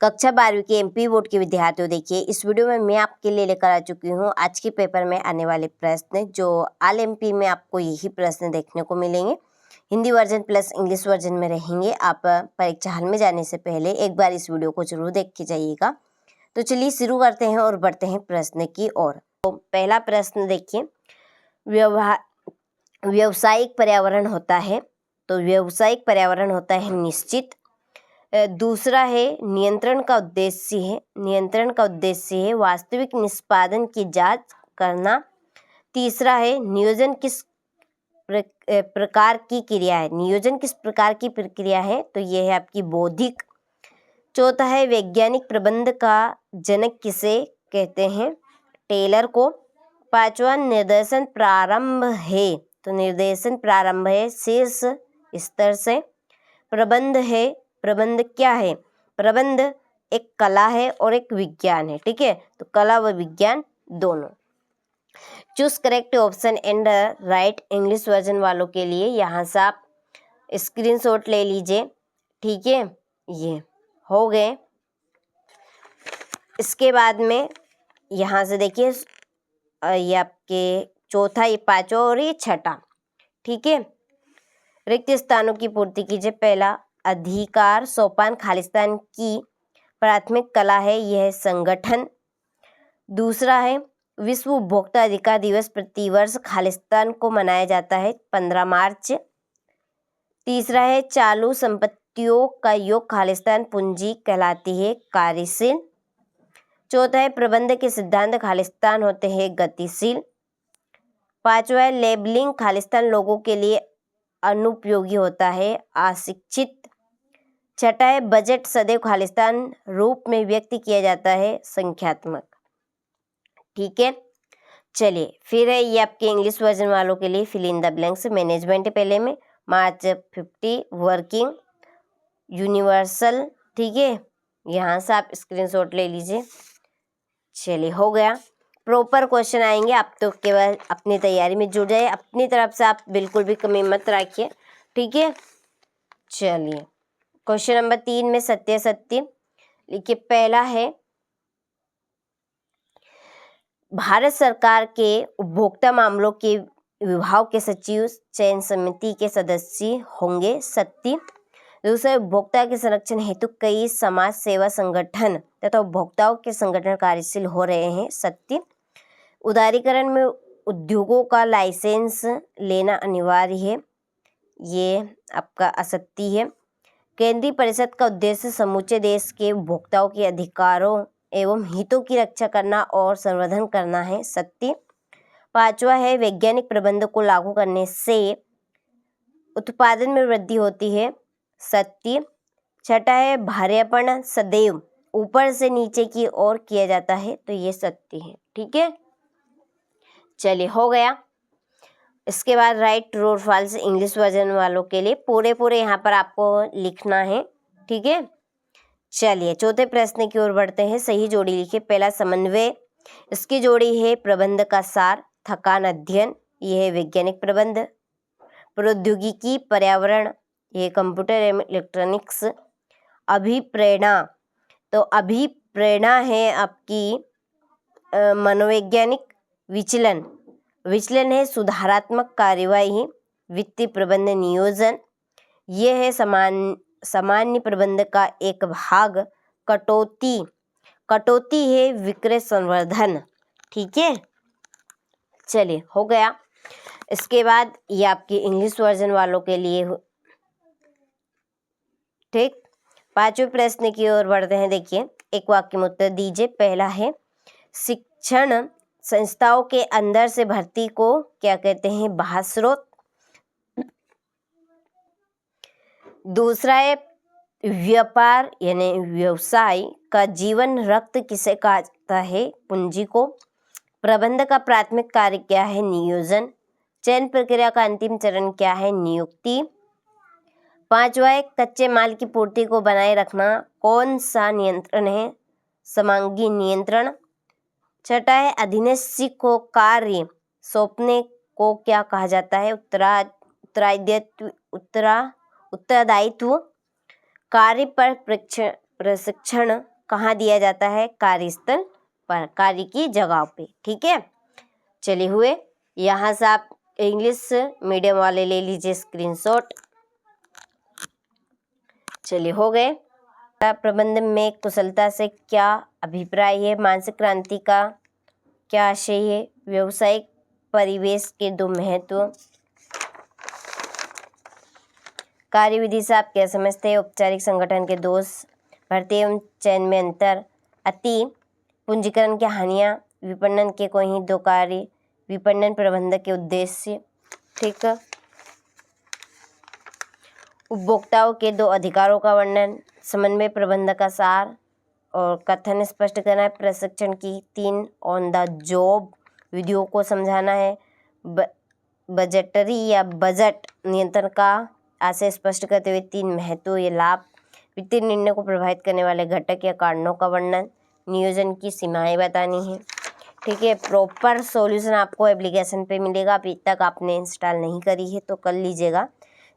कक्षा 12वीं के एमपी बोर्ड के विद्यार्थियों, देखिए इस वीडियो में मैं आपके लिए लेकर आ चुकी हूँ आज के पेपर में आने वाले प्रश्न, जो ऑल एमपी में आपको यही प्रश्न देखने को मिलेंगे। Hindi version plus English version में रहेंगे। आप परीक्षा हॉल में जाने से पहले एक बार इस वीडियो को जरूर देख के जाइएगा। तो चलिए शुरू करते हैं और बढ़ते हैं प्रश्न की ओर। तो पहला प्रश्न देखिए, व्यावसायिक पर्यावरण होता है, तो व्यावसायिक पर्यावरण होता है निश्चित। दूसरा है नियंत्रण का उद्देश्य है वास्तविक निष्पादन की जांच करना। तीसरा है नियोजन किस प्रकार की क्रिया है, प्रक्रिया है, तो ये है आपकी बौद्धिक। चौथा है वैज्ञानिक प्रबंध का जनक किसे कहते हैं, टेलर को। पांचवा निर्देशन प्रारंभ है, तो निर्देशन प्रारंभ है शीर्ष स्तर से। प्रबंध क्या है, प्रबंध एक कला है और एक विज्ञान है, ठीक है, तो कला व विज्ञान दोनों। Choose correct option and right English version वालों के लिए यहाँ से आप स्क्रीनशॉट ले लीजिए, ठीक है, ये हो गए। इसके बाद में यहाँ से देखिए ये आपके चौथा, ये पांचवा और ये छठा, ठीक है। रिक्त स्थानों की पूर्ति कीजिए। पहला अधिकार सोपान खालिस्तान की प्राथमिक कला है, यह है संगठन। दूसरा है विश्व उपभोक्ता अधिकार दिवस प्रतिवर्ष खालिस्तान को मनाया जाता है 15 मार्च। तीसरा है चालू संपत्तियों का योग खालिस्तान पूंजी कहलाती है कार्यशील। चौथा है प्रबंध के सिद्धांत खालिस्तान होते हैं गतिशील। पांचवा है लेबलिंग खालिस्तान लोगों के लिए अनुपयोगी होता है अशिक्षित। छठा है बजट सदैव खालिस्तान रूप में व्यक्त किया जाता है संख्यात्मक, ठीक है। चलिए फिर है ये आपके इंग्लिश वर्जन वालों के लिए fill in the blanks. Management पहले में मार्च 50, वर्किंग यूनिवर्सल, ठीक है, यहाँ से आप स्क्रीनशॉट ले लीजिए। चलिए हो गया। प्रॉपर क्वेश्चन आएंगे, आप तो केवल अपनी तैयारी में जुट जाए, अपनी तरफ से आप बिल्कुल भी कमी मत रखिए, ठीक है। चलिए क्वेश्चन नंबर 3 में सत्य लिखिए। पहला है भारत सरकार के उपभोक्ता मामलों के विभाग के सचिव चयन समिति के सदस्य होंगे सत्य। दूसरा उपभोक्ता के संरक्षण हेतु कई समाज सेवा संगठन तथा उपभोक्ताओं के संगठन कार्यशील हो रहे हैं सत्य। उदारीकरण में उद्योगों का लाइसेंस लेना अनिवार्य है, ये आपका असत्य है। केंद्रीय परिषद का उद्देश्य समूचे देश के उपभोक्ताओं के अधिकारों एवं हितों की रक्षा करना और संवर्धन करना है सत्य। पांचवा है वैज्ञानिक प्रबंध को लागू करने से उत्पादन में वृद्धि होती है सत्य। छठा है भार्यापण सदैव ऊपर से नीचे की ओर किया जाता है, तो ये सत्य है, ठीक है। चलिए हो गया। इसके बाद राइट ट्रू और फॉल्स इंग्लिश वर्जन वालों के लिए पूरे यहाँ पर आपको लिखना है, ठीक है। चलिए चौथे प्रश्न की ओर बढ़ते हैं। सही जोड़ी लिखिए। पहला समन्वय, इसकी जोड़ी है प्रबंध का सार, थकान अध्ययन, ये है वैज्ञानिक प्रबंध। प्रौद्योगिकी पर्यावरण, ये कंप्यूटर एवं इलेक्ट्रॉनिक्स। अभिप्रेरणा, तो अभिप्रेरणा है आपकी मनोवैज्ञानिक। विचलन है सुधारात्मक कार्यवाही। वित्तीय प्रबंध नियोजन, ये है सामान्य प्रबंध का एक भाग। कटौती है विक्रय संवर्धन, ठीक है। चलिए हो गया। इसके बाद ये आपकी इंग्लिश वर्जन वालों के लिए, ठीक। पांचवें प्रश्न की ओर बढ़ते हैं। देखिए एक वाक्य में उत्तर दीजिए। पहला है शिक्षण संस्थाओं के अंदर से भर्ती को क्या कहते हैं, बाह्य स्रोत। दूसरा है व्यापार यानी व्यवसाय का जीवन रक्त किसे कहा जाता है, पूंजी को। प्रबंध का प्राथमिक कार्य क्या है, नियोजन। चयन प्रक्रिया का अंतिम चरण क्या है, नियुक्ति। पांचवा है कच्चे माल की पूर्ति को बनाए रखना कौन सा नियंत्रण है, समांगी नियंत्रण। छठा है अधीनस्थ को कार्य सौंपने को क्या कहा जाता है, उत्तरदायित्व। कार्य पर प्रशिक्षण कहाँ दिया जाता है? कार्यस्थल पर, कार्य की जगह पे। ठीक है, चलिए हुए। यहाँ से आप इंग्लिश मीडियम वाले ले लीजिए स्क्रीनशॉट। चलिए हो गए। प्रबंध में कुशलता से क्या अभिप्राय है? मानसिक क्रांति का क्या आशय है? व्यावसायिक परिवेश के दो महत्व। कार्यविधि से आप क्या समझते हैं? औपचारिक संगठन के दोष, भर्ती एवं चयन में अंतर, अति पूंजीकरण की हानियाँ, विपणन के कोई दो कार्य, विपणन प्रबंधक के उद्देश्य। ठीक, उपभोक्ताओं के दो अधिकारों का वर्णन, समन्वय प्रबंधक का सार और कथन स्पष्ट करना है। प्रशिक्षण की 3 ऑन द जॉब विधियों को समझाना है। बजटरी या बजट नियंत्रण का आशय स्पष्ट करते हुए 3 महत्व या लाभ, वित्तीय निर्णय को प्रभावित करने वाले घटक या कारणों का वर्णन, नियोजन की सीमाएं बतानी है। ठीक है, प्रॉपर सॉल्यूशन आपको एप्लीकेशन पे मिलेगा। अभी तक आपने इंस्टॉल नहीं करी है तो कर लीजिएगा।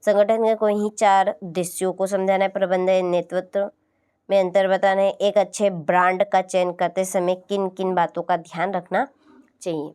संगठन के कोई ही 4 उद्देश्यों को समझाना है। प्रबंधन नेतृत्व में अंतर बताना है। एक अच्छे ब्रांड का चयन करते समय किन किन बातों का ध्यान रखना चाहिए।